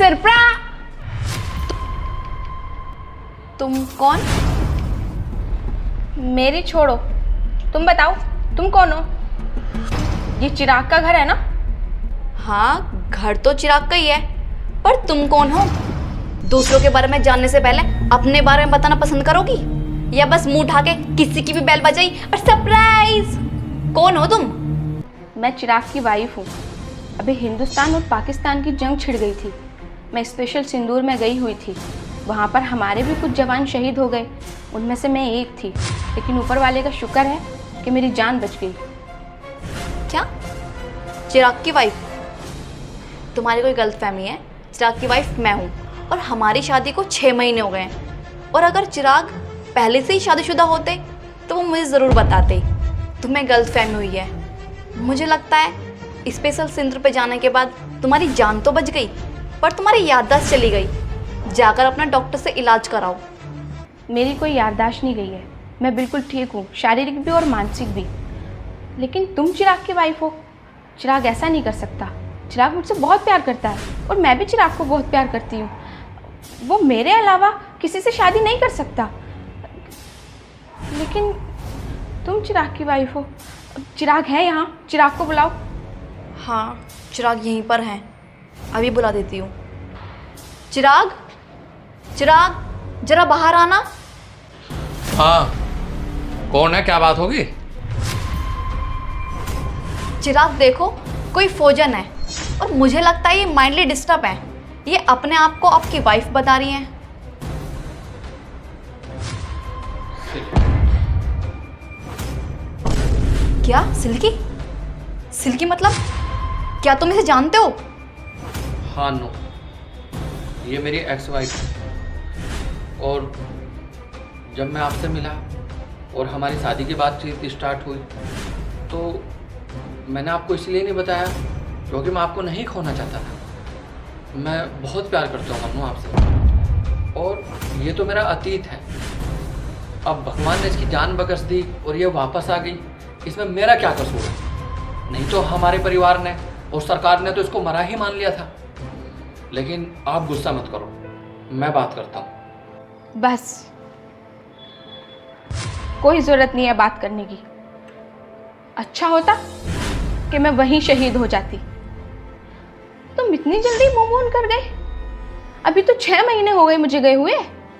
Surprise. तुम कौन? मेरी छोड़ो, तुम बताओ तुम कौन हो? ये चिराग का घर है ना? हाँ, घर तो चिराग का ही है, पर तुम कौन हो? दूसरों के बारे में जानने से पहले अपने बारे में बताना पसंद करोगी, या बस मुंह उठा के किसी की भी बेल बजाई और सरप्राइज? कौन हो तुम? मैं चिराग की वाइफ हूँ। अभी हिंदुस्तान और पाकिस्तान की जंग छिड़ गई थी। मैं स्पेशल सिंदूर में गई हुई थी। वहाँ पर हमारे भी कुछ जवान शहीद हो गए, उनमें से मैं एक थी। लेकिन ऊपर वाले का शुक्र है कि मेरी जान बच गई। क्या? चिराग की वाइफ? तुम्हारी कोई गलतफहमी है। चिराग की वाइफ मैं हूँ और हमारी शादी को 6 महीने हो गए हैं। और अगर चिराग पहले से ही शादीशुदा होते तो वो मुझे ज़रूर बताते। तुम्हें गलतफहमी हुई है। मुझे लगता है स्पेशल सिंदूर पे जाने के बाद तुम्हारी जान तो बच गई, पर तुम्हारी याददाश्त चली गई। जाकर अपना डॉक्टर से इलाज कराओ। मेरी कोई याददाश्त नहीं गई है। मैं बिल्कुल ठीक हूँ, शारीरिक भी और मानसिक भी। लेकिन तुम चिराग की वाइफ हो। चिराग ऐसा नहीं कर सकता। चिराग मुझसे बहुत प्यार करता है और मैं भी चिराग को बहुत प्यार करती हूँ। वो मेरे अलावा किसी से शादी नहीं कर सकता। लेकिन तुम चिराग की वाइफ हो। चिराग है यहाँ, चिराग को बुलाओ। हाँ, चिराग यहीं पर हैं। अभी बुला देती हूँ। चिराग, चिराग जरा बाहर आना। हाँ, कौन है? क्या बात होगी? चिराग देखो, कोई फौजन है और मुझे लगता है ये माइंडली डिस्टर्ब है। ये अपने आप को आपकी वाइफ बता रही हैं। क्या? सिल्की? सिल्की मतलब क्या तुम इसे जानते हो? हाँ, नो, ये मेरी एक्स वाइफ है। और जब मैं आपसे मिला और हमारी शादी की बातचीत स्टार्ट हुई तो मैंने आपको इसलिए नहीं बताया क्योंकि मैं आपको नहीं खोना चाहता था। मैं बहुत प्यार करता हूँ मन्नू आपसे, और ये तो मेरा अतीत है। अब भगवान ने इसकी जान बख्श दी और ये वापस आ गई, इसमें मेरा क्या कसूर है? नहीं तो हमारे परिवार ने और सरकार ने तो इसको मरा ही मान लिया था। लेकिन आप गुस्सा मत करो, मैं बात करता हूँ। बस, कोई ज़रूरत नहीं है बात करने की। अच्छा होता कि मैं वहीं शहीद हो जाती। तुम इतनी जल्दी मूव ऑन कर गए? अभी तो 6 महीने हो गए मुझे गए हुए।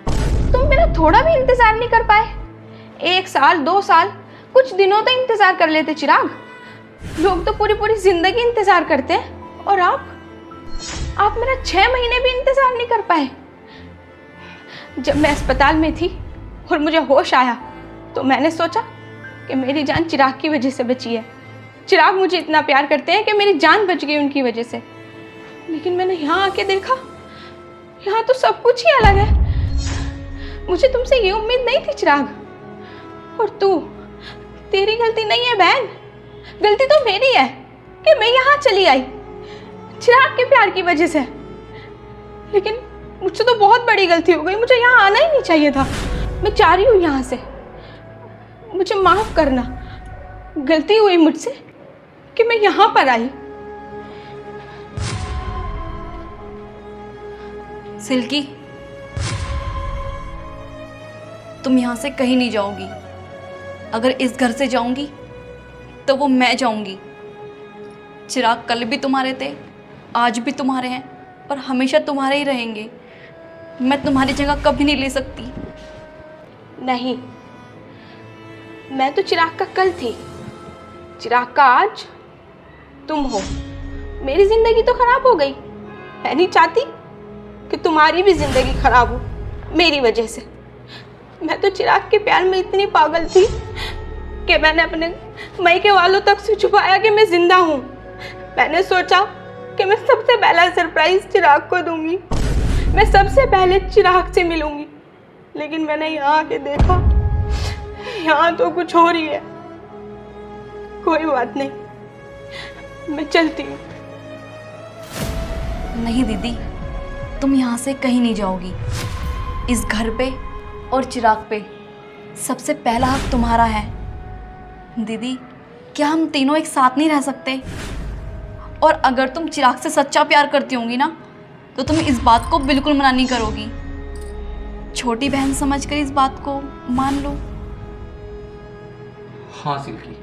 तुम मेरा थोड़ा भी इंतजार नहीं कर पाए? 1 साल, 2 साल, कुछ दिनों तक इंतजार कर लेते चिराग। लोग तो पूरी पूरी जिंदगी इंतजार करते हैं और आप मेरा 6 महीने भी इंतजार नहीं कर पाए। जब मैं अस्पताल में थी और मुझे होश आया तो मैंने सोचा कि मेरी जान चिराग की वजह से बची है। चिराग मुझे इतना प्यार करते हैं कि मेरी जान बच गई उनकी वजह से। लेकिन मैंने यहाँ आके देखा, यहाँ तो सब कुछ ही अलग है। मुझे तुमसे ये उम्मीद नहीं थी चिराग। और तेरी गलती नहीं है बहन, गलती तो मेरी है कि मैं यहाँ चली आई चिराग के प्यार की वजह से। लेकिन मुझसे तो बहुत बड़ी गलती हो गई, मुझे यहाँ आना ही नहीं चाहिए था। मैं जा रही हूँ यहाँ से, मुझे माफ करना। गलती हुई मुझसे कि मैं यहाँ पर आई। सिल्की, तुम यहाँ से कहीं नहीं जाओगी। अगर इस घर से जाऊंगी तो वो मैं जाऊंगी। चिराग कल भी तुम्हारे थे, आज भी तुम्हारे हैं और हमेशा तुम्हारे ही रहेंगे। मैं तुम्हारी जगह कभी नहीं ले सकती। नहीं, मैं तो चिराग का कल थी, चिराग का आज तुम हो। मेरी जिंदगी तो खराब हो गई। मैं नहीं चाहती कि तुम्हारी भी जिंदगी खराब हो मेरी वजह से। मैं तो चिराग के प्यार में इतनी पागल थी कि मैंने अपने मायके वालों तक से छुपाया कि मैं जिंदा हूँ। मैंने सोचा कि मैं सबसे पहला सरप्राइज चिराग को दूंगी, मैं सबसे पहले चिराग से मिलूंगी। लेकिन मैंने यहाँ आके देखा, यहाँ तो कुछ हो रही है। कोई बात नहीं, मैं चलती हूँ। नहीं दीदी, तुम यहाँ से कहीं नहीं जाओगी। इस घर पे और चिराग पे सबसे पहला हक तुम्हारा है। दीदी, क्या हम तीनों एक साथ नहीं रह सकते? और अगर तुम चिराग से सच्चा प्यार करती होंगी ना, तो तुम इस बात को बिल्कुल मना नहीं करोगी। छोटी बहन समझकर इस बात को मान लो। हाँ सिल्की,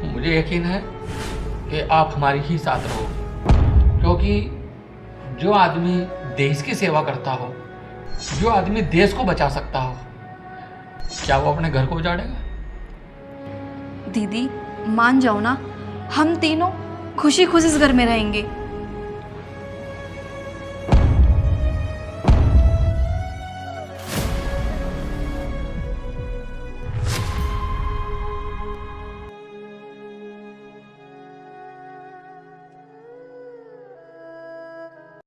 मुझे यकीन है कि आप हमारी ही साथ रहोगे, क्योंकि जो आदमी देश की सेवा करता हो, जो आदमी देश को बचा सकता हो, क्या वो अपने घर को उजाड़ेगा? दीदी मान जाओ ना, हम तीनों खुशी खुशी इस घर में रहेंगे।